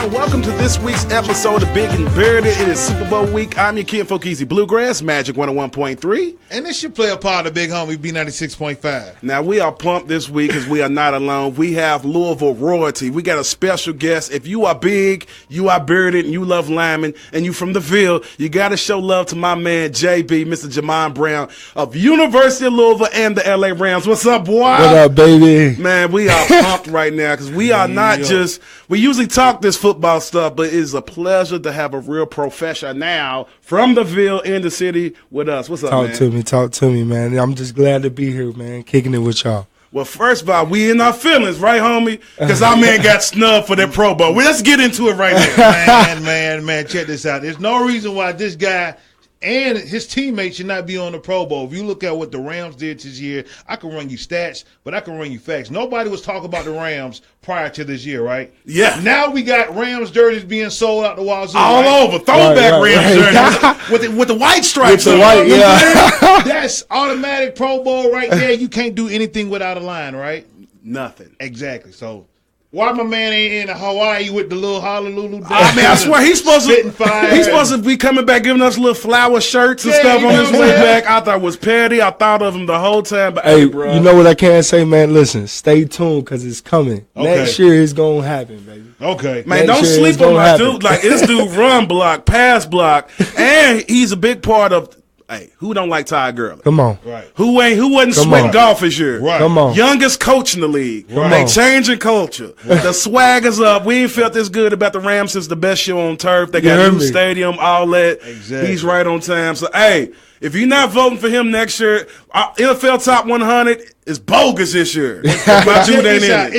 and welcome to this week's episode of Big and Bearded. It is Super Bowl week. I'm your Ken Fokeezy Bluegrass, Magic 101.3. And this should play a part of Big Homie B96.5. Now, we are pumped this week because we are not alone. We have Louisville royalty. We got a special guest. If you are big, you are bearded, and you love Lyman, and you from the Ville, you got to show love to my man, JB, Mr. Jamon Brown of University of Louisville and the LA Rams. What's up, boy? What up, baby? Man, we are pumped right now because we are not just, we usually talk this football stuff, but it is a pleasure to have a real professional now from the Ville in the city with us. What's up, man? Talk to me, man. I'm just glad to be here, man, kicking it with y'all. Well, first of all, we in our feelings, right, homie? Because our man got snubbed for that Pro Bowl. Well, let's get into it right now. Man, check this out. There's no reason why this guy and his teammates should not be on the Pro Bowl. If you look at what the Rams did this year, I can run you stats, but I can run you facts. Nobody was talking about the Rams prior to this year, right? Yeah. Now we got Rams jerseys being sold out the wazoo. All right? over. Throwback Rams jerseys with the white stripes. With the white, yeah. That's automatic Pro Bowl right there. You can't do anything without a line, right? Nothing. Exactly. So why my man ain't in Hawaii with the little Honolulu? I swear he's supposed to be coming back giving us little flower shirts and stuff on his way back. I thought it was petty. I thought of him the whole time. But hey, bro, you know what I can say, man? Listen, stay tuned because it's coming. Okay. Next year it's gonna happen, baby. Okay, man, don't sleep on my dude. Like this dude run block, pass block, and he's a big part of. Hey, who don't like Ty Gurley? Come on. Right. Who wasn't sweating golf this year? Right. Come on. Youngest coach in the league. Right. They changing culture. Right. The swag is up. We ain't felt this good about the Rams since the best show on turf. They got a new stadium, all that. Exactly. He's right on time. So, hey, if you're not voting for him next year, NFL Top 100 is bogus this year. It's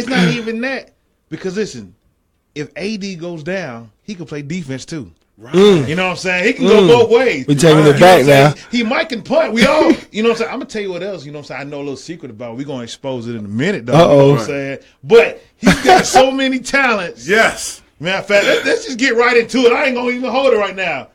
not even that. Because, listen, if AD goes down, he can play defense too. Right. You know what I'm saying? He can go both ways. We're taking it back now. He might can punt. We all, you know what I'm saying? I'm going to tell you what else, you know what I'm saying? I know a little secret about it. We're going to expose it in a minute, though. You know what I'm saying? But he's got so many talents. Yes. Matter of fact, let's just get right into it. I ain't going to even hold it right now.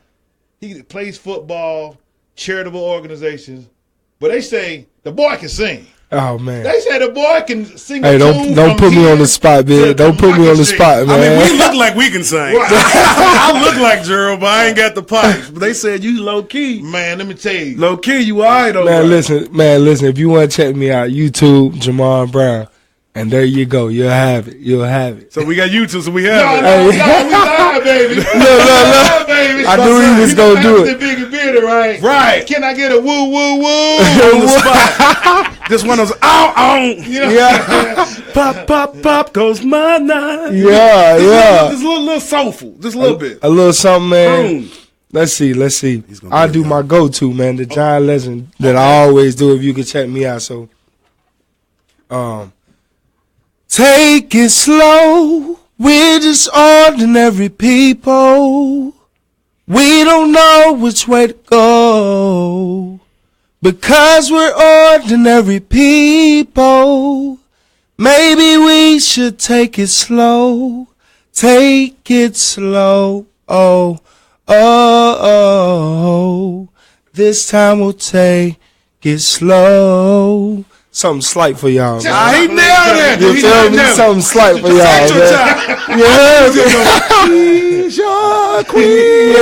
He plays football, charitable organizations, but they say the boy can sing. Oh, man. They say the boy can sing. Hey, don't put me on the spot, man. Don't put me on the spot, man. I mean, we look like we can sing. Right. I look like Gerald, but I ain't got the pipes. But they said you low key. Man, let me tell you. Low key, you all right over there. Listen. If you want to check me out, YouTube, Jamon Brown. And there you go. You'll have it. So we got YouTube, so we have it. No, we live, baby. Look. Baby. I knew he was going to do it. Big and bearded, right? Right. Can I get a woo, woo, woo? On the spot. This one was You know? Yeah. Pop goes my nine. Yeah. Just a little soulful. Just a little bit. A little something, man. Let's see. I do my go-to, man. The John Legend that I always do if you can check me out. So, take it slow. We're just ordinary people. We don't know which way to go. Because we're ordinary people. Maybe we should take it slow. Take it slow. Oh. This time we'll take it slow. Something slight for y'all. He nailed it. You feel me? Something slight for y'all, man. He's your queen.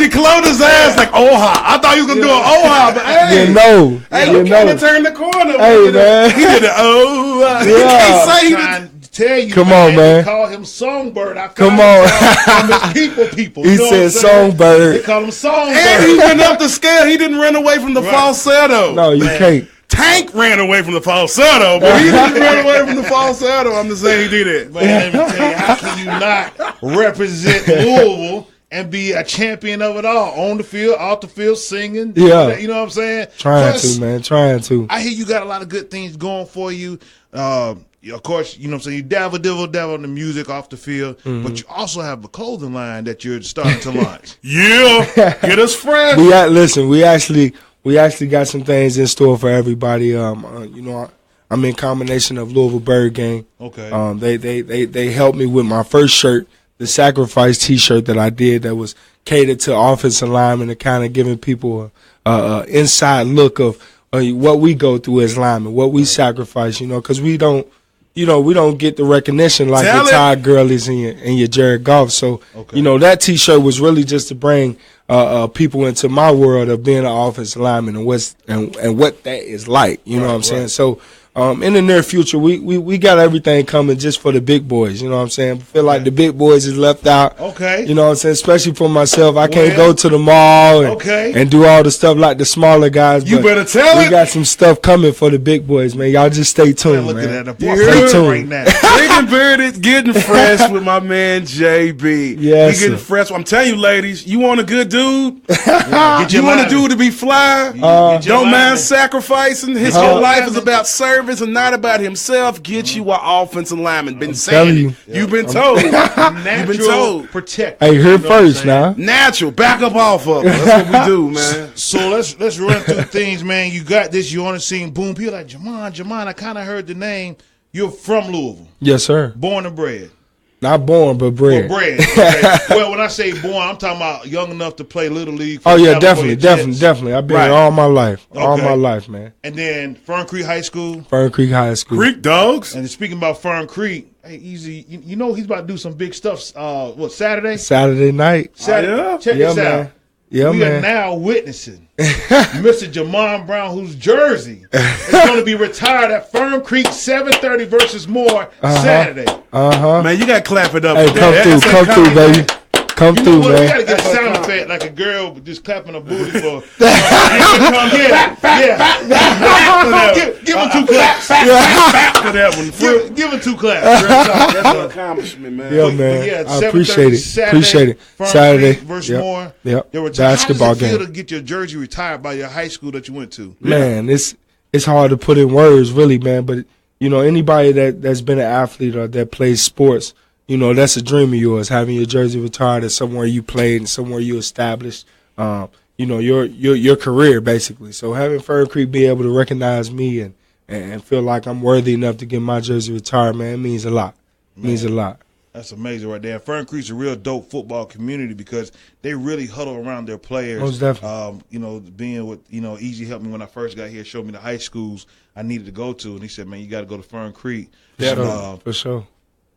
He closed his ass like Oha. I thought he was gonna do an Oha, but hey, you kind of turned the corner. Hey, man, he did it. Oh, he can't say he tell you, come on, man. They call him Songbird. Come on. From his people. He said Songbird. They call him Songbird. And he went up the scale. He didn't run away from the falsetto. No, you can't. Tank ran away from the falsetto, but he didn't run away from the falsetto. I'm just saying he did it. Man, let me tell you, how can you not represent Louisville and be a champion of it all? On the field, off the field, singing. Yeah. You know what I'm saying? Trying to. I hear you got a lot of good things going for you. Of course, you know what I'm saying, you dabble in the music off the field, but you also have a clothing line that you're starting to launch. Yeah. Get us fresh. We actually got some things in store for everybody. I'm in combination of Louisville Bird Gang. Okay. They helped me with my first shirt, the Sacrifice T-shirt that I did that was catered to offensive linemen and kind of giving people a inside look of what we go through as linemen, what we sacrifice, because we don't we don't get the recognition like Tell your it. Todd Gurley's and your Jared Goff. So, that T-shirt was really just to bring people into my world of being an offensive lineman and what that is like. You know what I'm saying? So, in the near future, we got everything coming just for the big boys. You know what I'm saying? I feel like the big boys is left out. Okay. You know what I'm saying? Especially for myself. I can't go to the mall and do all the stuff like the smaller guys. You but better tell we it. got some stuff coming for the big boys, man. Y'all just stay tuned, Look man. at that. You Stay heard? tuned right now. Big and bearded, getting fresh with my man JB. Yes, we getting sir. fresh. I'm telling you, ladies, you want a good dude? Get You your want a line. dude to be fly? Get your Don't line. mind sacrificing. His your whole life lineman. is about service and not about himself. Get you an offensive lineman. Been telling saying you. it. You've been told. You've been Natural told. protect. Hey, here You know what I'm first saying? now. Natural. Back up off of it. That's what we do, man. So let's run through things, man. You got this. You on the scene. Boom. People like Jamon. I kind of heard the name. You're from Louisville, Yes, sir. born and bred. Not born, but bred. Well, bred. Okay. Well, when I say born, I'm talking about young enough to play little league. For Oh, the yeah, California definitely. Jets. I've been Right. here all my life. All Okay. my life, man. And then Fern Creek High School. Fern Creek High School. Creek dogs. And speaking about Fern Creek, hey, Easy, you know he's about to do some big stuff. Saturday? Saturday night. Saturday. yeah? Check Yeah, this man. out. Yeah, We are man. now witnessing Mr. Jamon Brown, whose jersey is going to be retired at Fern Creek 7:30 versus Moore Saturday. Uh-huh. Man, you got to clap it up. Hey, for that. come That's through, a come through, compliment. baby. Come You know through, what? We got to man. get a sound effect like a girl just clapping her booty for. Yeah. Give him two claps. For that one. Give him two claps. That's an accomplishment, man. Yeah, But man. yeah, I appreciate it. Saturday, Appreciate it. Fern Saturday. Creek versus Yep. Moore. Yep. They're retired. Basketball How does it feel game. to get your jersey retired by your high school that you went to? Man, it's hard to put in words, really, man. But anybody that's been an athlete or that plays sports, that's a dream of yours, having your jersey retired at somewhere you played and somewhere you established, your career basically. So having Fern Creek be able to recognize me and feel like I'm worthy enough to get my jersey retired, man, it means a lot. It means a lot. That's amazing right there. Fern Creek's a real dope football community because they really huddle around their players. Most definitely. Being with, Easy helped me when I first got here, showed me the high schools I needed to go to. And he said, man, you got to go to Fern Creek. For sure.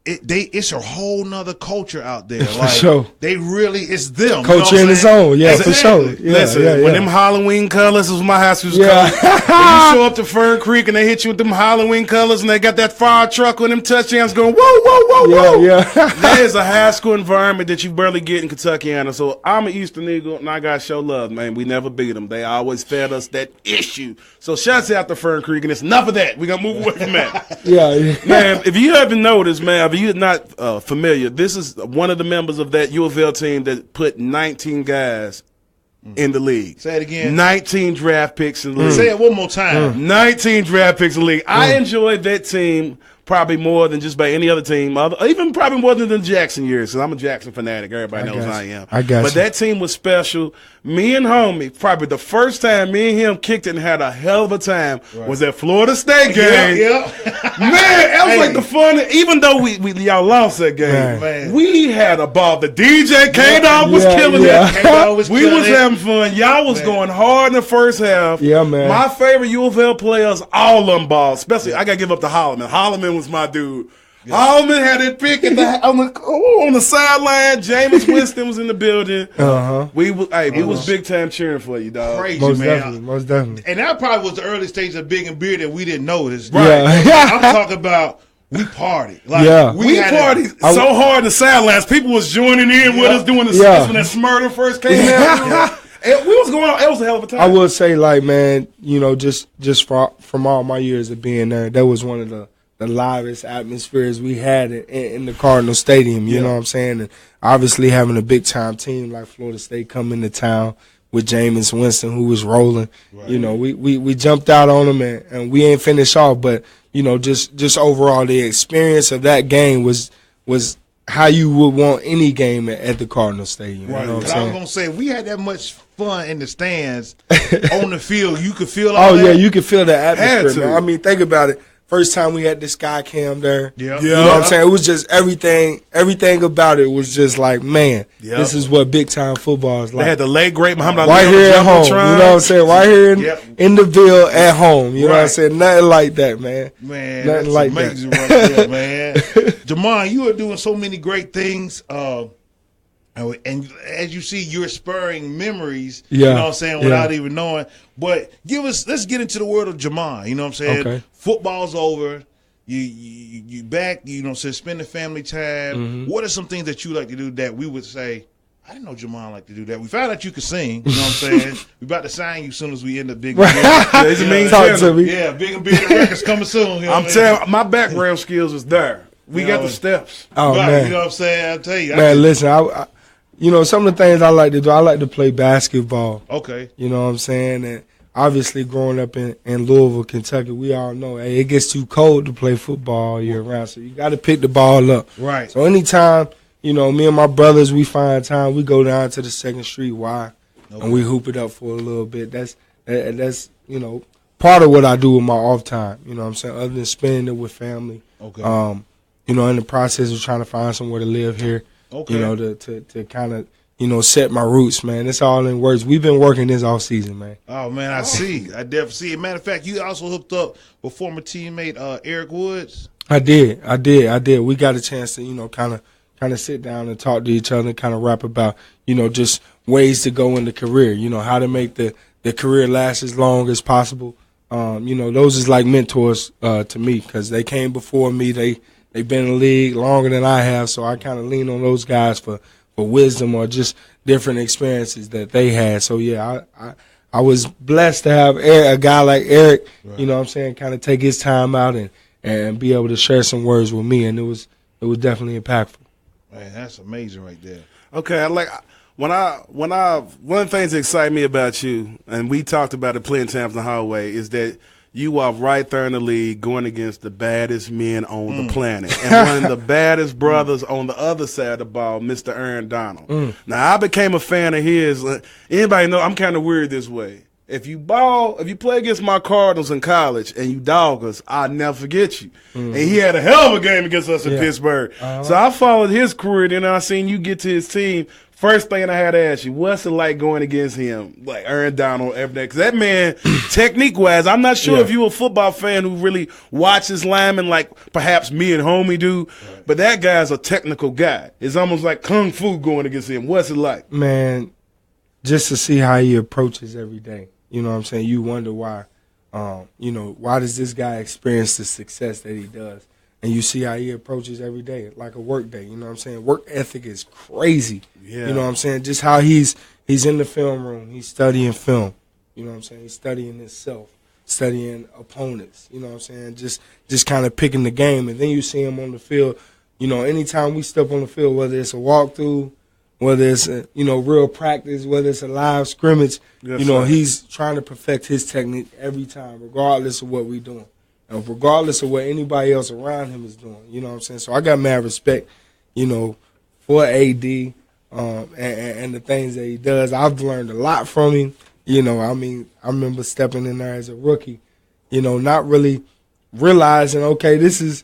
It's a whole nother culture out there. Like, sure. They really, it's them. Culture in its own, yeah, for sure. Yeah, Listen, when them Halloween colors was my high school's Yeah. colors. When you show up to Fern Creek and they hit you with them Halloween colors and they got that fire truck with them touchdowns going, whoa, whoa, whoa, whoa. Yeah. That is a high school environment that you barely get in Kentuckiana. So I'm an Eastern Eagle and I got to show love, man. We never beat them. They always fed us that issue. So shouts out to Fern Creek, and it's enough of that. We're going to move away from that. Yeah. Man, if you haven't noticed, man, if you're not familiar, this is one of the members of that U of L team that put 19 guys in the league. Say it again. 19 draft picks in the league. Say it one more time. 19 draft picks in the league. I enjoyed that team probably more than just by any other team, even probably more than the Jackson years, because I'm a Jackson fanatic. Everybody knows I am. I got But you. that team was special. Me and homie, probably the first time me and him kicked it and had a hell of a time was at Florida State game. Yeah. Man, that was like the fun. Even though we y'all lost that game, Man. we had a ball. The DJ K-Dog was killing it. K-Dog was We killing was it. having fun. Y'all was going hard in the first half. Yeah, man. My favorite U of L players, all of them balls. Especially, I got to give up to Holloman. Holloman was my dude. Holloman had that pick on the sideline. James Winston was in the building. We was big time cheering for you, dog. Crazy, Most man. definitely. And that probably was the early stage of Big and Beard that we didn't notice. Yeah. I'm talking about we partied. Like, Yeah. We had partied so hard in the sidelines. People was joining in with us doing the Yeah. when that Smurder first came out. And we was going on. It was a hell of a time. I will say, like, man, just from all my years of being there, that was one of the livest atmospheres we had in the Cardinal Stadium. You know what I'm saying? And obviously having a big time team like Florida State come into town with Jameis Winston, who was rolling. Right. We jumped out on them and we ain't finished off, but just overall the experience of that game was how you would want any game at the Cardinal Stadium. Right. You know what I'm I saying? was gonna say we had that much fun in the stands on the field. You could feel Oh all that. yeah, you can feel the atmosphere, to. man. I mean, think about it. First time we had the sky cam there. Yeah. You know what I'm saying? It was just everything about it was just like, man, this is what big time football is like. They had the late great Muhammad right Ali here on at home. Jumbotron. You know what I'm saying? Right here in the Ville at home. You know what I'm saying? Nothing like that, man. Man, nothing that's like amazing that. right there, man. Jamon, you are doing so many great things. And as you see, you're spurring memories, you know what I'm saying, without even knowing. But let's get into the world of Jamon, you know what I'm saying? Okay. Football's over. You back, you know what I'm saying, spending family time. Mm-hmm. What are some things that you like to do that we would say, I didn't know Jamon liked to do that. We found out you could sing, you know what I'm saying? We about to sign you as soon as we end up Big and Bearded. Talk to me. Yeah, Big and Bearded Records coming soon. You know I'm telling you, my background skills is there. We got the steps. Oh, right, man. you know what I'm saying? I'll tell you. Man, listen, I you know, some of the things I like to do, I like to play basketball. Okay. You know what I'm saying? And obviously growing up in Louisville, Kentucky, we all know, hey, it gets too cold to play football all year round. So you got to pick the ball up. Right. So anytime, you know, me and my brothers, we find time, we go down to the 2nd Street Y, and we hoop it up for a little bit. That's you know, part of what I do with my off time. You know what I'm saying? Other than spending it with family. Okay. You know, in the process of trying to find somewhere to live here. Okay. You know, to kind of, you know, set my roots, man. It's all in words. We've been working this all season, man. Oh, man, I see. I definitely see. Matter of fact, you also hooked up with former teammate Eric Woods. I did. We got a chance to, you know, kind of sit down and talk to each other and kind of rap about, you know, just ways to go in the career, you know, how to make the career last as long as possible. You know, those is like mentors to me because they came before me. They've been in the league longer than I have, so I kind of lean on those guys for wisdom or just different experiences that they had. So, yeah, I was blessed to have a guy like Eric, you know what I'm saying, kind of take his time out and be able to share some words with me, and it was definitely impactful. Man, that's amazing right there. Okay, one of the things that excite me about you, and we talked about it plenty of times in the hallway, is that you are right there in the league going against the baddest men on the planet. And one of the baddest brothers on the other side of the ball, Mr. Aaron Donald. Now, I became a fan of his. Anybody know I'm kind of weird this way. If you play against my Cardinals in college and you dog us, I'll never forget you. And he had a hell of a game against us in Pittsburgh. So I followed his career, then I seen you get to his team. First thing I had to ask you, what's it like going against him, like Aaron Donald every day? Because that man, technique-wise, I'm not sure if you're a football fan who really watches linemen like perhaps me and homie do, but that guy's a technical guy. It's almost like kung fu going against him. What's it like? Man, just to see how he approaches every day. You know what I'm saying? You wonder why. You know, why does this guy experience the success that he does? And you see how he approaches every day, like a work day. You know what I'm saying? Work ethic is crazy. Yeah. You know what I'm saying? Just how he's in the film room. He's studying film. You know what I'm saying? He's studying himself, studying opponents. You know what I'm saying? Just kind of picking the game. And then you see him on the field. You know, anytime we step on the field, whether it's a walkthrough, whether it's a, you know, real practice, whether it's a live scrimmage, you know, he's trying to perfect his technique every time, regardless of what we're doing. And regardless of what anybody else around him is doing, you know what I'm saying? So I got mad respect, you know, for AD and the things that he does. I've learned a lot from him. You know, I mean, I remember stepping in there as a rookie, you know, not really realizing, okay, this is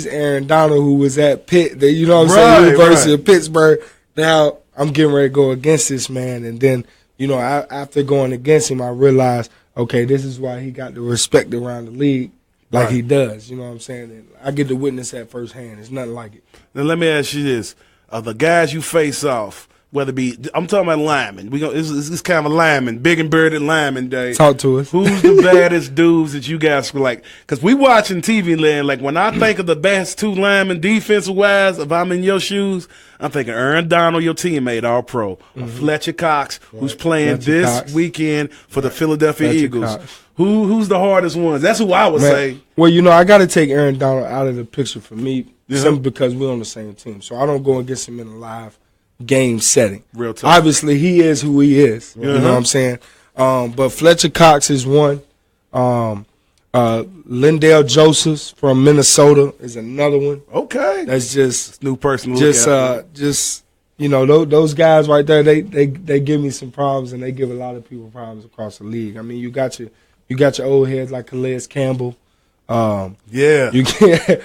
Aaron Donald who was at Pitt, you know what I'm saying, University of Pittsburgh. Now I'm getting ready to go against this man. And then, you know, after going against him, I realized, okay, this is why he got the respect around the league. Like he does, you know what I'm saying? And I get to witness that firsthand. It's nothing like it. Now let me ask you this: the guys you face off, whether it be, I'm talking about linemen. This kind of a lineman, big and bearded lineman day. Talk to us. Who's the baddest dudes that you guys were like? Because we watching TV land. Like when I think of the best two linemen defensive wise, if I'm in your shoes, I'm thinking Aaron Donald, your teammate, all pro. Fletcher Cox, who's playing this weekend for the Philadelphia Eagles. Who's the hardest ones? That's who I would say. Well, you know, I got to take Aaron Donald out of the picture for me simply because we're on the same team. So I don't go against him in a live game setting. Real tough. Obviously, he is who he is. You know what I'm saying? But Fletcher Cox is one. Lindell Josephs from Minnesota is another one. Okay. That's just new person to look at. Just you know, those guys right there, they give me some problems, and they give a lot of people problems across the league. I mean, you got your old heads like Calais Campbell, Yeah. You can't,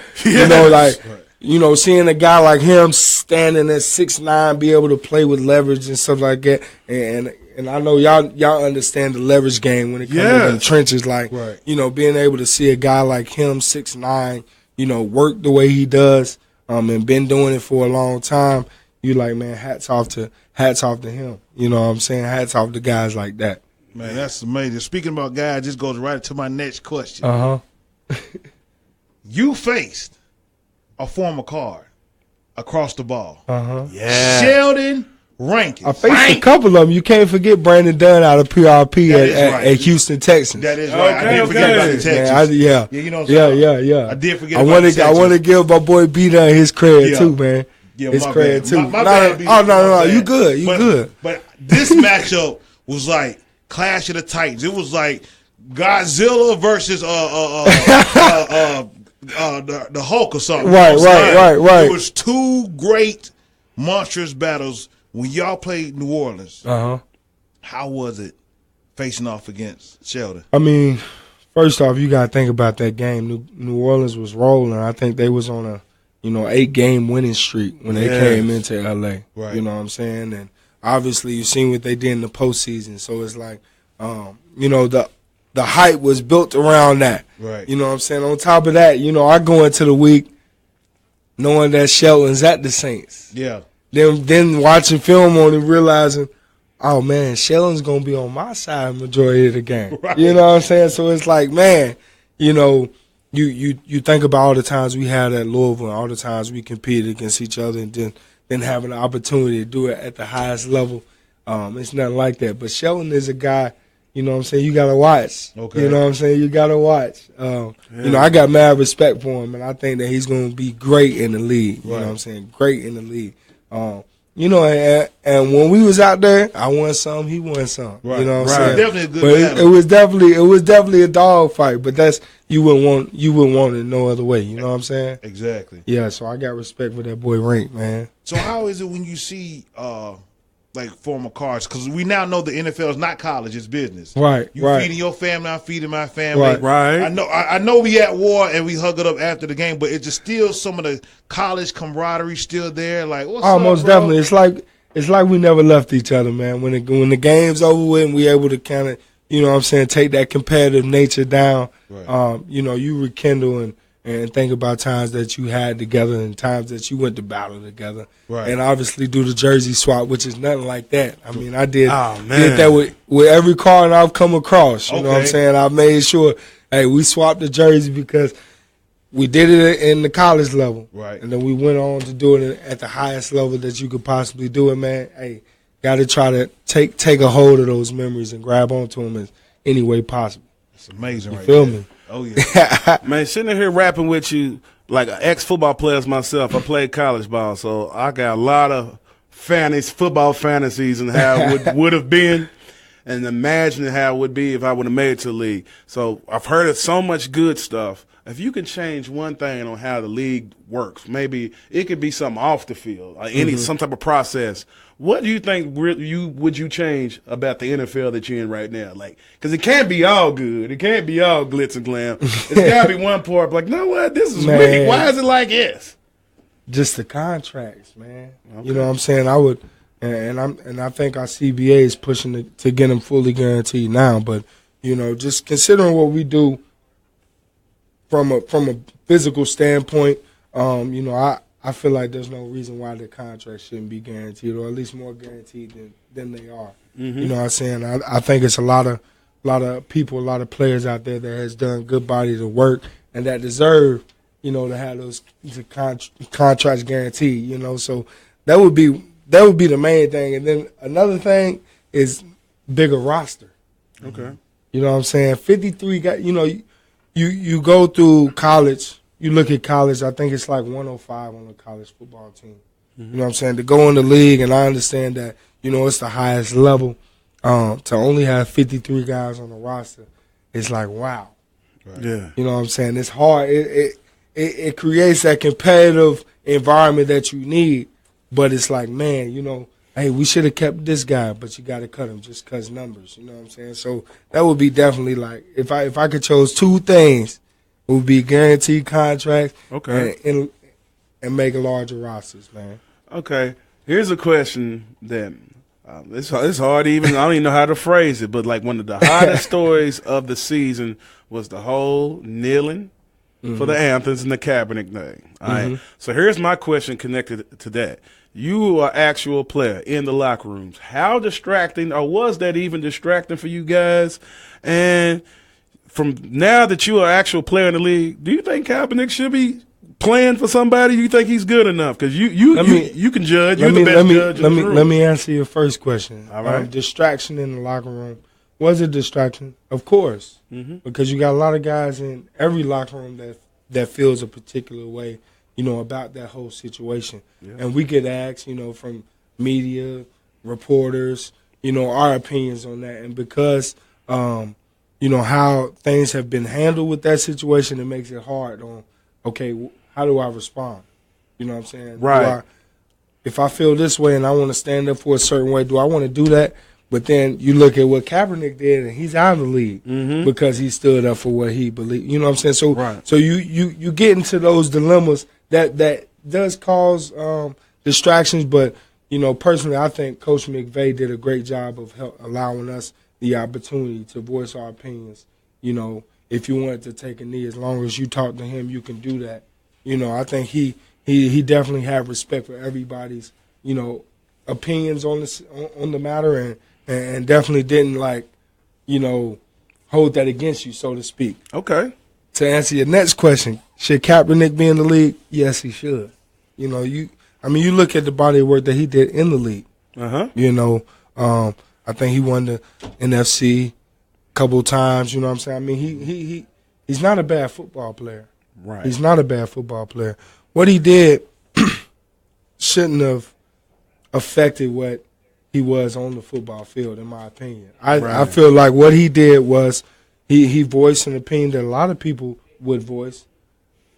seeing a guy like him standing at 6'9", be able to play with leverage and stuff like that, and I know y'all understand the leverage game when it comes to the trenches, like being able to see a guy like him 6'9", work the way he does, and been doing it for a long time. You like, man, hats off to him. You know what I'm saying? Hats off to guys like that. Man, that's amazing. Speaking about guys, this goes right to my next question. You faced a former Card across the ball. Yeah. Sheldon Rankins. I faced a couple of them. You can't forget Brandon Dunn out of PRP at Houston, Texans. That is right. I didn't forget about the Texans. Yeah. You know what I'm saying? Yeah. I did forget about the Texans. I want to give my boy B Dunn his credit too, man. Yeah, his credit too. My bad, No. You good. You good. But this matchup was like Clash of the Titans. It was like Godzilla versus the Hulk or something. Right. It was two great monstrous battles when y'all played New Orleans. How was it facing off against Sheldon? I mean, first off, you got to think about that game. New Orleans was rolling. I think they was on a 8-game winning streak when they came into LA. Right. You know what I'm saying? And obviously you've seen what they did in the postseason. So it's like, the hype was built around that. Right. You know what I'm saying? On top of that, I go into the week knowing that Sheldon's at the Saints. Yeah. Then watching film on it, realizing, oh man, Sheldon's gonna be on my side majority of the game. Right. You know what I'm saying? So it's like, man, you think about all the times we had at Louisville, all the times we competed against each other, and then having the opportunity to do it at the highest level. It's nothing like that. But Sheldon is a guy, you know what I'm saying, you gotta watch. Okay. You know what I'm saying? You gotta watch. I got mad respect for him, and I think that he's gonna be great in the league. Right. You know what I'm saying? Great in the league. And when we was out there, I won some, he won some. Right. You know what I'm saying? Definitely a good but battle. it was definitely a dog fight. But that's you wouldn't want it no other way. You know what I'm saying? Exactly. Yeah. So I got respect for that boy Rank, man. So how is it when you see like former Cards? Because we now know the NFL is not college; it's business. Right. You feeding your family, I'm feeding my family. Right. I know we at war and we hug it up after the game, but it's just still some of the college camaraderie still there. Like, what's up, most bro? definitely. It's like we never left each other, man. When the game's over with and we able to kind of, you know what I'm saying, take that competitive nature down. Right. You rekindle and think about times that you had together and times that you went to battle together. Right. And obviously do the jersey swap, which is nothing like that. I mean, I did man. did that with every card I've come across. You know what I'm Okay. saying? I made sure, hey, we swapped the jersey because we did it in the college level. Right. And then we went on to do it at the highest level that you could possibly do it, man. Hey, got to try to take a hold of those memories and grab onto them as any way possible. It's amazing, You feel there. me? Oh yeah. Man, sitting here rapping with you like an ex-football player myself. I played college ball, so I got a lot of football fantasies and how it would have been, and imagining how it would be if I would have made it to the league. So I've heard of so much good stuff. If you can change one thing on how the league works, maybe it could be something off the field, some type of process. What do you think would you change about the NFL that you're in right now? Like, because it can't be all good. It can't be all glitz and glam. It's got to be one part like, you know what? This is weak. Why is it like this? Just the contracts, man. Okay. You know what I'm saying? I would, and I think our CBA is pushing to get them fully guaranteed now. But just considering what we do from a physical standpoint, I feel like there's no reason why the contract shouldn't be guaranteed, or at least more guaranteed than they are. Mm-hmm. You know what I'm saying? I think it's a lot of people, a lot of players out there that has done good bodies of work and that deserve, to have those contracts guaranteed. So that would be the main thing. And then another thing is bigger roster. Okay. You know what I'm saying? 53 guys. You go through college. You look at college, I think it's like 105 on the college football team. Mm-hmm. You know what I'm saying? To go in the league, and I understand that, it's the highest level. To only have 53 guys on the roster, it's like, wow. Right. Yeah. You know what I'm saying? It's hard. It creates that competitive environment that you need, but it's like, man, hey, we should have kept this guy, but you got to cut him just because numbers. You know what I'm saying? So that would be definitely like, if I could choose two things will be guaranteed contracts. Okay. And make larger rosters, man. Okay. Here's a question that it's hard even. I don't even know how to phrase it, but like one of the hottest stories of the season was the whole kneeling for the anthems and the Kaepernick thing. All right. So here's my question connected to that. You are actual player in the locker rooms. How distracting, or was that even distracting for you guys? And from now that you are actual player in the league, do you think Kaepernick should be playing for somebody? You think he's good enough? Because you can judge. You're the best judge in the room. Let me answer your first question. All right. Distraction in the locker room. Was it distraction? Of course. Because you got a lot of guys in every locker room that feels a particular way, about that whole situation. Yeah. And we get asked, from media, reporters, our opinions on that. And because, how things have been handled with that situation, it makes it hard on, okay, how do I respond? You know what I'm saying? Right. If I feel this way and I want to stand up for a certain way, do I want to do that? But then you look at what Kaepernick did, and he's out of the league because he stood up for what he believed. You know what I'm saying? So you get into those dilemmas that does cause distractions. But, personally, I think Coach McVay did a great job of allowing us the opportunity to voice our opinions. If you wanted to take a knee, as long as you talk to him, you can do that. I think he definitely had respect for everybody's, opinions on the matter, and definitely didn't hold that against you, so to speak. Okay. To answer your next question, should Kaepernick be in the league? Yes, he should. You look at the body of work that he did in the league. I think he won the NFC couple times, you know what I'm saying? I mean, he's not a bad football player. Right. He's not a bad football player. What he did shouldn't have affected what he was on the football field, in my opinion. I feel like what he did was he voiced an opinion that a lot of people would voice.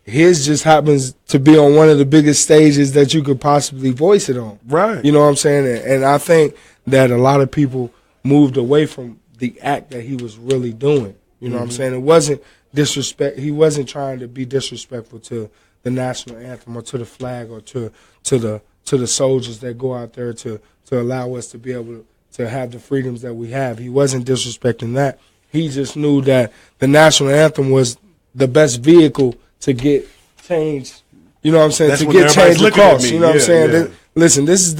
His just happens to be on one of the biggest stages that you could possibly voice it on. Right. You know what I'm saying? And I think that a lot of people moved away from the act that he was really doing. You know what I'm saying? It wasn't disrespect. He wasn't trying to be disrespectful to the national anthem or to the flag or to the soldiers that go out there to allow us to be able to have the freedoms that we have. He wasn't disrespecting that. He just knew that the national anthem was the best vehicle to get change. You know what I'm saying? That's to when get change everybody's looking at across. me. You know what I'm saying? Yeah. Listen, this is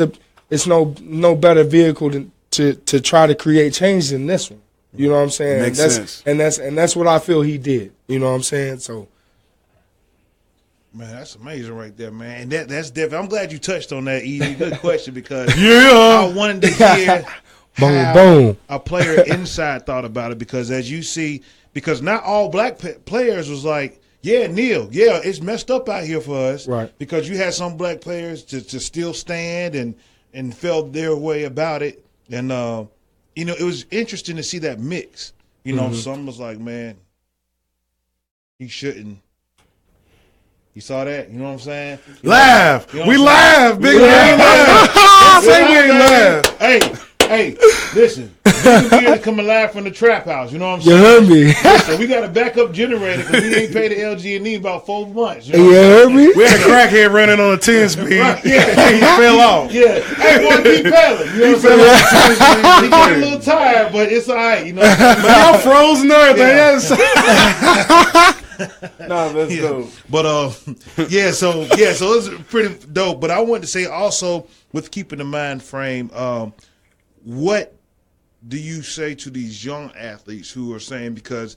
it's no better vehicle to try to create change than this one. You know what I'm saying? Makes sense. And that's what I feel he did. You know what I'm saying? So, man, that's amazing right there, man. And that's definitely. I'm glad you touched on that. Easy, good question because I wanted to hear how a player inside thought about it. Because as you see, because not all black players was like, yeah, Neil, yeah, it's messed up out here for us. Right. Because you had some black players to still stand and felt their way about it, and it was interesting to see that mix. Some was like, man, he shouldn't. You saw that? You know what I'm saying? Laugh. You know We what I'm laugh, big man. Laugh. Say we ain't laugh. Hey, listen. You can be able to come and laugh from the trap house. You know what I'm saying? you heard me? Listen, we got a backup generator because we ain't paid the LG&E about 4 months. You know You heard me? We had a crackhead running on a 10-speed. Right, yeah. He fell off. Yeah. Hey, boy, keep paddling. You know what I'm saying? He got a little tired, but it's all right. You know what I'm saying? But y'all frozen and everything. Yeah. No, that's dope. But so it's pretty dope. But I wanted to say also with keeping the mind frame, what do you say to these young athletes who are saying, because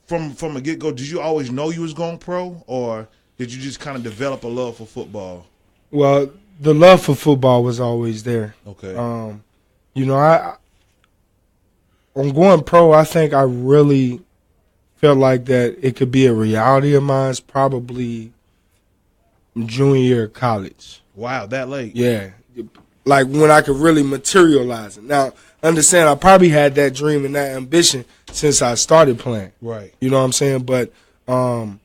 from a get go, did you always know you was going pro, or did you just kind of develop a love for football? Well, the love for football was always there. Okay. On going pro, I think I really felt like that it could be a reality of mine probably junior year of college. Wow, that late. Yeah. Like when I could really materialize it. Now, understand, I probably had that dream and that ambition since I started playing. Right. You know what I'm saying? But the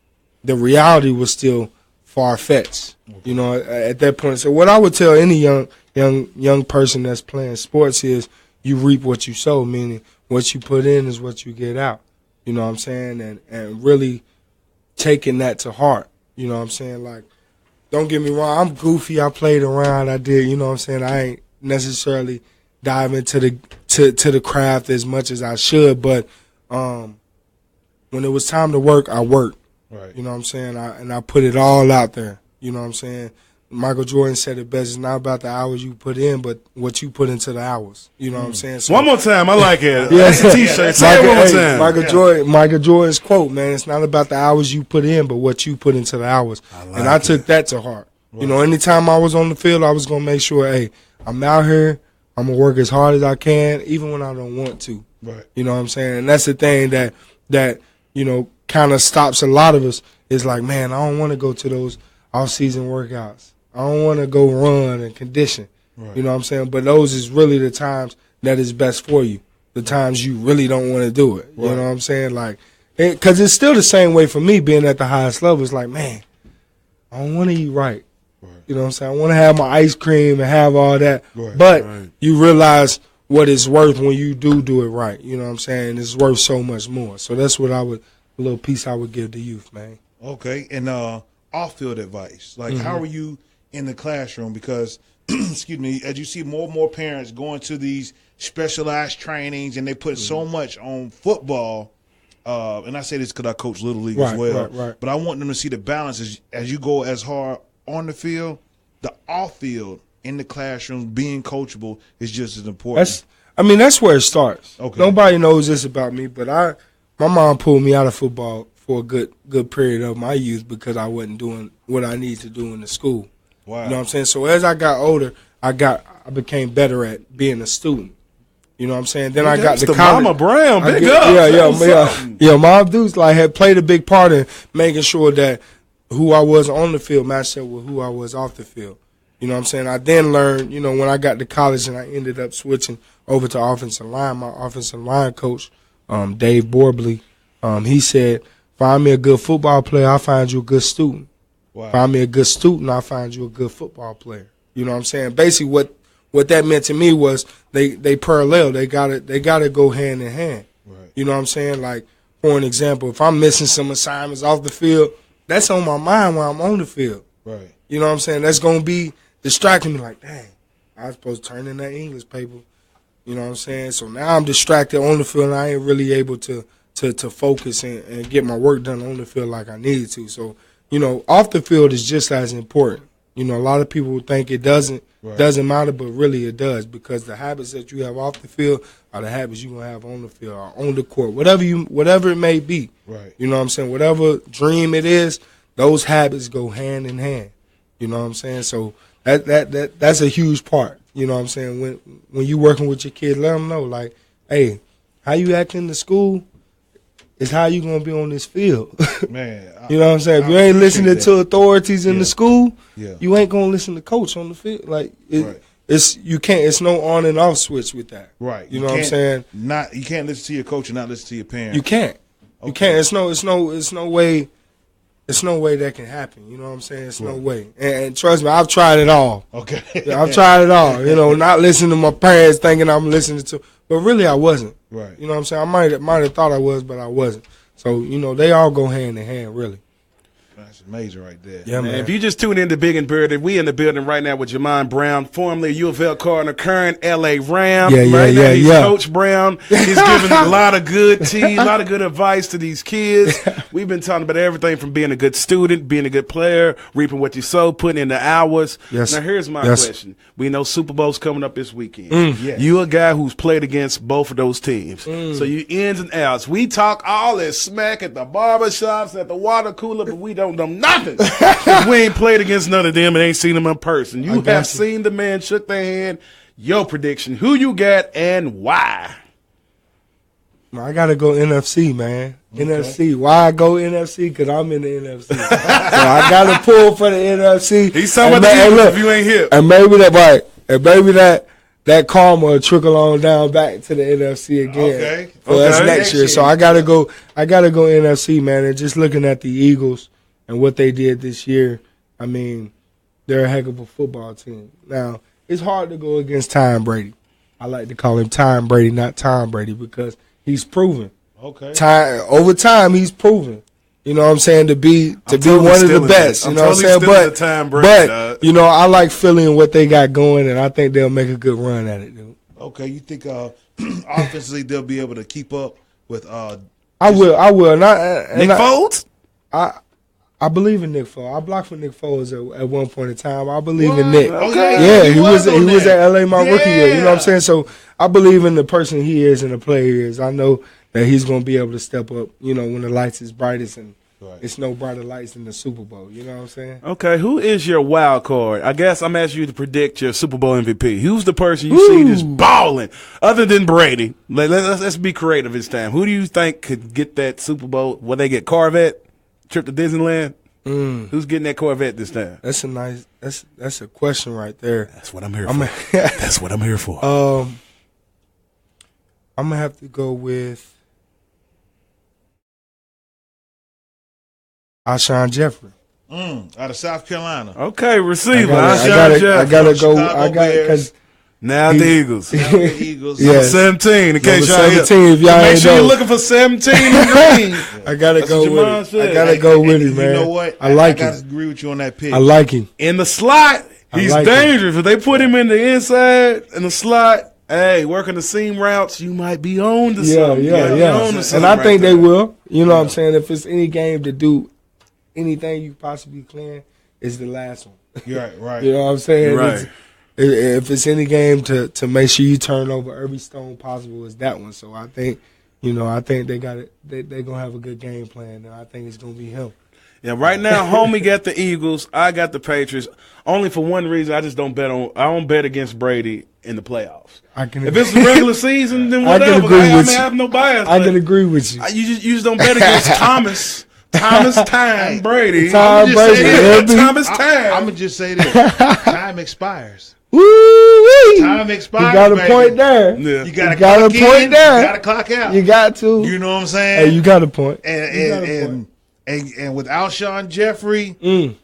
reality was still far-fetched, at that point. So what I would tell any young person that's playing sports is you reap what you sow, meaning what you put in is what you get out. You know what I'm saying? And really taking that to heart. You know what I'm saying? Like, don't get me wrong, I'm goofy. I played around. I did. You know what I'm saying? I ain't necessarily dive into the craft as much as I should, but when it was time to work, I worked. Right. You know what I'm saying? I put it all out there. You know what I'm saying? Michael Jordan said it best. It's not about the hours you put in, but what you put into the hours. You know what I'm saying? So, one more time. I like it. Yeah. That's a T-shirt. Say it one more time. Michael Jordan's quote, man, it's not about the hours you put in, but what you put into the hours. I took that to heart. Right. You know, anytime I was on the field, I was going to make sure, hey, I'm out here. I'm going to work as hard as I can, even when I don't want to. Right. You know what I'm saying? And that's the thing that you know, kind of stops a lot of us. Is like, man, I don't want to go to those off-season workouts. I don't want to go run and condition. Right. You know what I'm saying? But those is really the times that is best for you, the times you really don't want to do it. Right. You know what I'm saying? Like, because it's still the same way for me being at the highest level. It's like, man, I don't want to eat right. You know what I'm saying? I want to have my ice cream and have all that. Right. But you realize what it's worth when you do it right. You know what I'm saying? It's worth so much more. So that's what a little piece I would give the youth, man. Okay. And off-field advice. Like, how are you in the classroom? Because, excuse me, as you see more and more parents going to these specialized trainings and they put so much on football, and I say this because I coach Little League as well, but I want them to see the balance as you go as hard on the field, the off-field in the classroom, being coachable is just as important. That's where it starts. Okay. Nobody knows this about me, but my mom pulled me out of football for a good period of my youth because I wasn't doing what I needed to do in the school. Wow. You know what I'm saying? So as I got older, I became better at being a student. You know what I'm saying? Then I got to college. Mama Brown, big up. Yeah. Mom Deuce had played a big part in making sure that who I was on the field matched up with who I was off the field. You know what I'm saying? I then learned, when I got to college and I ended up switching over to offensive line, my offensive line coach, Dave Borbley, he said, find me a good football player, I'll find you a good student. Wow. Find me a good student, I'll find you a good football player. You know what I'm saying? Basically what that meant to me was they parallel. They gotta go hand in hand. Right. You know what I'm saying? Like, for an example, if I'm missing some assignments off the field, that's on my mind while I'm on the field. Right. You know what I'm saying? That's going to be distracting me like, dang, I was supposed to turn in that English paper. You know what I'm saying? So now I'm distracted on the field and I ain't really able to focus and get my work done on the field like I needed to. So, off the field is just as important. A lot of people think it doesn't matter, but really it does because the habits that you have off the field are the habits you're going to have on the field or on the court, whatever it may be. Right. You know what I'm saying? Whatever dream it is, those habits go hand in hand. You know what I'm saying? So that's a huge part. You know what I'm saying? When you working with your kids, let them know, like, hey, how you act in the school is how you going to be on this field. Man. You know what I'm saying? If you ain't listening to authorities in the school, you ain't going to listen to coach on the field. Like, it's no on and off switch with that. Right. You know what I'm saying? You can't listen to your coach and not listen to your parents. You can't. Okay. You can't. It's no way. It's no way that can happen. You know what I'm saying? It's no way. And trust me, I've tried it all. Okay. I've tried it all. Not listening to my parents thinking I'm listening to, but really I wasn't. Right. You know what I'm saying? I might have thought I was, but I wasn't. So, they all go hand in hand, really. That's amazing right there. Yeah, man. If you just tune in to Big and Birdie, we in the building right now with Jamon Brown, formerly U of L Cardinal, current L.A. Ram. He's Coach Brown. He's giving a lot of good tea, a lot of good advice to these kids. We've been talking about everything from being a good student, being a good player, reaping what you sow, putting in the hours. Yes. Now, here's my question. We know Super Bowl's coming up this weekend. Yes. You're a guy who's played against both of those teams. So you ins and outs. We talk all this smack at the barbershops, at the water cooler, but we don't know nothing. We ain't played against none of them and ain't seen them in person. You have seen the man, shook their hand. Your prediction, who you got and why? I got to go NFC, man. Okay. NFC. Why I go NFC? Because I'm in the NFC. So I got to pull for the NFC. He's talking about the Eagles if you ain't here. And maybe that karma will trickle on down back to the NFC again. For us next year. So I got to go NFC, man. And just looking at the Eagles and what they did this year, I mean, they're a heck of a football team. Now, it's hard to go against Tom Brady. I like to call him Tom Brady, not Tom Brady, because he's proven. Okay. Over time, he's proven. You know what I'm saying? To be totally one of the stealing best. that. You know I'm what I'm totally saying? stealing the Tom Brady, But dog. you know, I like Philly and what they got going, and I think they'll make a good run at it, dude. Okay, you think offensively they'll be able to keep up with I will. Nick Foles? I believe in Nick Foles. I blocked for Nick Foles at one point in time. I believe in What? Nick. Okay. Yeah, he was at LA my rookie year. You know what I'm Yeah. saying? So I believe in the person he is and the player he is. I know that he's going to be able to step up, you know, when the lights is brightest, and it's no brighter lights than the Super Bowl. You know what I'm saying? Okay, who is your wild card? I guess I'm asking you to predict your Super Bowl MVP. Who's the person you see that's balling other than Brady? Let's be creative this time. Who do you think could get that Super Bowl? Will they get Corvette? Trip to Disneyland? Who's getting that Corvette this time? That's a nice. That's a question right there. That's what I'm here for. That's what I'm here for. I'm gonna have to go with Alshon Jeffrey. out of South Carolina. Okay, receiver. I gotta go. Because now the Eagles. Now the Eagles. Yeah. Number 17. In case y'all 17, if y'all make ain't sure know. you're looking for 17 in green. I gotta That's go what with Jamon it. said. I gotta go with him, man. You know what? I like gotta him. agree with you on that pick. I like him. In the slot, he's like dangerous. If they put him in the inside, in the slot, hey, working the seam routes, you might be on to something. You might be on to And something I right think there. they will. You know what I'm saying? If it's any game to do anything you possibly can, it's the last one. You're right. You know what I'm saying? Right. If it's any game to make sure you turn over every stone possible, it's that one. So I think, they got it. They're gonna have a good game plan, and I think it's gonna be him. Yeah, right now, homie got the Eagles. I got the Patriots. Only for one reason, I just don't bet on. I don't bet against Brady in the playoffs. If it's the regular season, then I can whatever. agree with I you. have no bias. I but can agree with you. You just don't bet against Thomas. Time Brady. Tom Brady. Thomas Time. I'm gonna just say this: time expires. Woo-wee. Time expires. You got a baby. point there. Yeah. You got You got a point in, there. You got to clock out. You got to. You know what I'm saying? Hey, you got a point. And with Alshon Jeffrey,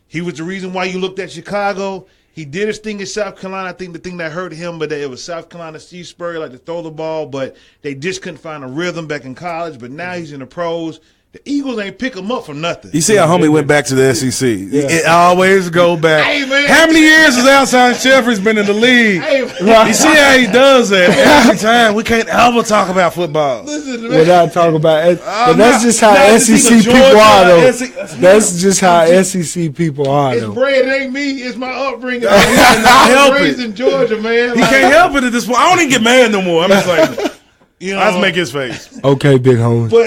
he was the reason why you looked at Chicago. He did his thing in South Carolina. I think the thing that hurt him, but it was South Carolina. Steve Spurrier like to throw the ball, but they just couldn't find a rhythm back in college. But now he's in the pros. The Eagles ain't pick him up from nothing. You see how homie went back to the SEC. Yeah. It always go back. Hey, man. How many years has Alshon Jeffrey's been in the league? Hey, You see how he does that every time. We can't ever talk about football. listen to me. Without talking about it. But that's just how not SEC just people Georgia, are, though. SEC That's just how SEC people are, It's though. bread, it ain't me. It's my upbringing. help I was it. raised in Georgia, man. He can't help it at this point. I don't even get mad no more. I'm just like, You know, I just make his face. Okay, big homie. but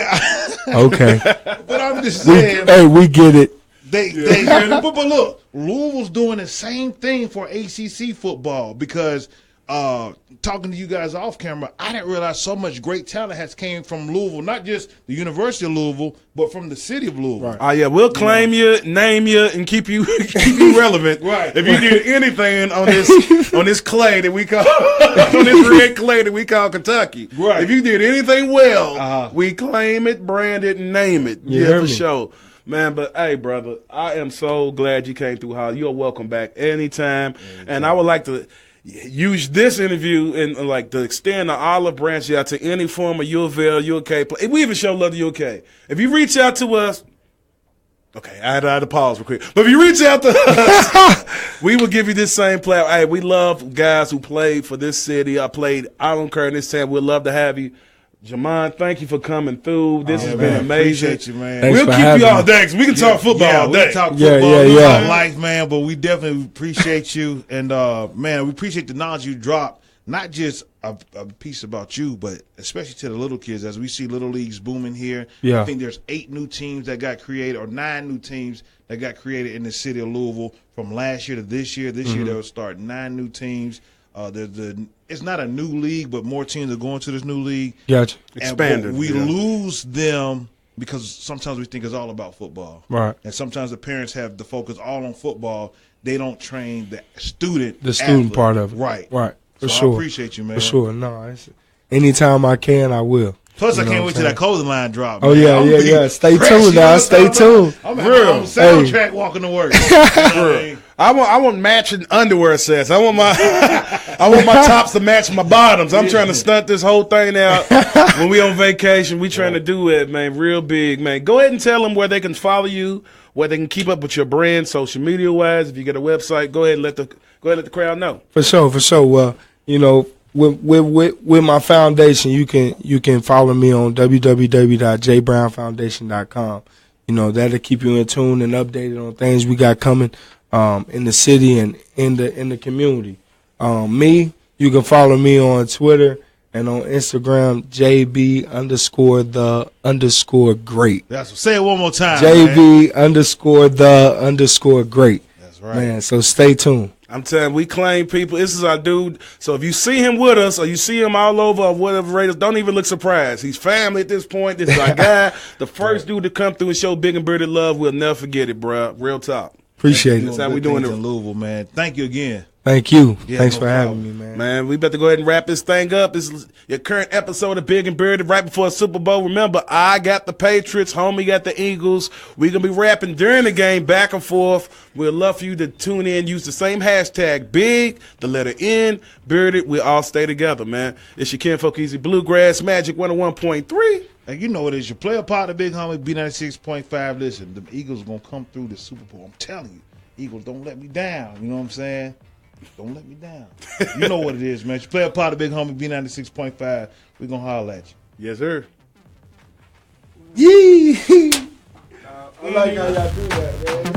Okay. but I'm just saying. We get it. But look, Louisville's doing the same thing for ACC football because talking to you guys off camera, I didn't realize so much great talent has came from Louisville, not just the University of Louisville, but from the city of Louisville. Right. Oh yeah, we'll claim you, name you, and keep you relevant. Right. If you did anything on this clay that we call on this red clay that we call Kentucky. Right. If you did anything well, we claim it, brand it, and name it. You Yeah, heard for me. sure. Man, but hey, brother, I am so glad you came through, Holly. You're welcome back anytime. And I would like to use this interview and like to extend the olive branch out to any former U of L, UK player. We even show love to UK. If you reach out to us, okay, I had to pause real quick. But if you reach out to us, we will give you this same platform. Hey, we love guys who played for this city. I don't care in this town. We'd love to have you. Jamon, thank you for coming through. This has been amazing. Appreciate you, man. Thanks We'll for keep having you all me. day 'cause we can talk football all we day. can talk Yeah, football, yeah. talk life, man. But we definitely appreciate you, and man, we appreciate the knowledge you drop. Not just a piece about you, but especially to the little kids as we see little leagues booming here. Yeah. I think there's 8 new teams that got created, or 9 new teams that got created in the city of Louisville from last year to this year. This year they'll start 9 new teams. It's not a new league, but more teams are going to this new league. Gotcha. Expanded, And we yeah. lose them because sometimes we think it's all about football. Right. And sometimes the parents have the focus all on football. They don't train the student. The student athlete. part of it. Right. Right. For So sure. I appreciate you, man. For sure. No, anytime I can, I will. Plus, You I know can't what wait I'm till that saying? clothing line drop. Oh, man. yeah, I'm yeah, gonna be yeah. Stay fresh, tuned you know now. what I'm Stay talking about? tuned. I'm Real. on soundtrack walking to work. You know what I mean? I want matching underwear sets. I want my tops to match my bottoms. I'm trying to stunt this whole thing out. When we on vacation, we trying to do it, man, real big, man. Go ahead and tell them where they can follow you, where they can keep up with your brand, social media wise. If you get a website, go ahead and let the crowd know. For sure. Well, you know, with my foundation, you can follow me on www.jbrownfoundation.com. You know, that'll keep you in tune and updated on things we got coming in the city and in the community. You can follow me on Twitter and on Instagram, JB_the_great. Say it one more time. JB_the_great. That's right, man. So stay tuned. I'm telling you, we claim people. This is our dude. So if you see him with us or you see him all over or whatever, Raiders, don't even look surprised. He's family at this point. This is our guy. The first dude to come through and show big and bearded love. We'll never forget it, bro. Real talk. Appreciate it. That's how we doing it in Louisville, man. Thank you again. Thank you. Yeah, Thanks no for having problem. me, man. Man, we better go ahead and wrap this thing up. This is your current episode of Big and Bearded right before Super Bowl. Remember, I got the Patriots, homie got the Eagles. We're going to be rapping during the game back and forth. We'd love for you to tune in. Use the same hashtag, Big, the letter N, Bearded. We all stay together, man. It's your Kinfolk Easy Bluegrass Magic 101.3. And you know what it is. You play a part of Big Homie B96.5. Listen, the Eagles are going to come through the Super Bowl. I'm telling you. Eagles, don't let me down. You know what I'm saying? Don't let me down. You know what it is, man. You play a part of Big Homie B96.5. We're going to holler at you. Yes, sir. Yee! I like how y'all do that, man.